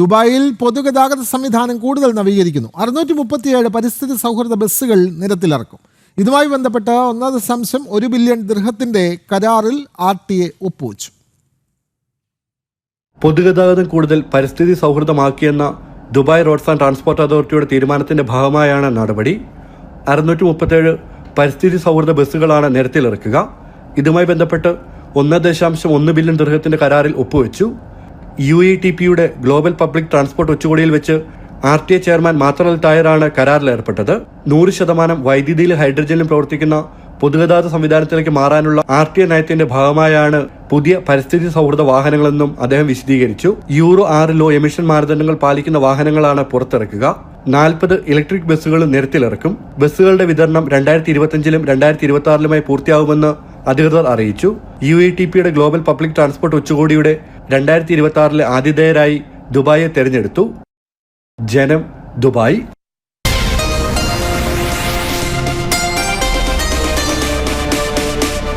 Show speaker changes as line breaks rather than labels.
ദുബായിൽ പൊതുഗതാഗത സംവിധാനം കൂടുതൽ നവീകരിക്കുന്നു. 637 പരിസ്ഥിതി സൗഹൃദ ബസ്സുകൾ നിരത്തിലിറക്കും. ഇതുമായി ബന്ധപ്പെട്ട് 1.1 ബില്യൺ ദിർഹത്തിന്റെ കരാറിൽ RTA ഒപ്പുവച്ചു.
പൊതുഗതാഗതം കൂടുതൽ പരിസ്ഥിതി സൗഹൃദമാക്കിയെന്ന ദുബായ് റോഡ്സ് ആൻഡ് ട്രാൻസ്പോർട്ട് അതോറിറ്റിയുടെ തീരുമാനത്തിന്റെ ഭാഗമായാണ് നടപടി. 637 പരിസ്ഥിതി സൗഹൃദ ബസ്സുകളാണ് നിരത്തിലിറക്കുക. ഇതുമായി ബന്ധപ്പെട്ട് 1.1 ബില്യൺ ദിർഹത്തിന്റെ കരാറിൽ ഒപ്പുവെച്ചു. UATPയുടെ ഗ്ലോബൽ പബ്ലിക് ട്രാൻസ്പോർട്ട് ഉച്ചകോടിയിൽ വെച്ച് RTA ചെയർമാൻ മാത്രൽ ടയറാണ് കരാറിൽ ഏർപ്പെട്ടത്. 100% വൈദ്യുതിയിലും ഹൈഡ്രജനിലും പ്രവർത്തിക്കുന്ന പൊതുഗതാഗത സംവിധാനത്തിലേക്ക് മാറാനുള്ള RTA നയത്തിന്റെ ഭാഗമായാണ് പുതിയ പരിസ്ഥിതി സൗഹൃദ വാഹനങ്ങളെന്നും അദ്ദേഹം വിശദീകരിച്ചു. യൂറോ 6 ലോ എമിഷൻ മാനദണ്ഡങ്ങൾ പാലിക്കുന്ന വാഹനങ്ങളാണ് പുറത്തിറക്കുക. 40 ഇലക്ട്രിക് ബസ്സുകൾ നിരത്തിലിറക്കും. ബസ്സുകളുടെ വിതരണം 2025-ലും 2026-ലുമായി പൂർത്തിയാകുമെന്ന് അധികൃതർ അറിയിച്ചു. UATPയുടെ ഗ്ലോബൽ പബ്ലിക് ട്രാൻസ്പോർട്ട് ഉച്ചകോടിയുടെ 2026-ലെ ആതിഥേയരായി ദുബായിയെ തെരഞ്ഞെടുത്തു. ജനം, ദുബായ്.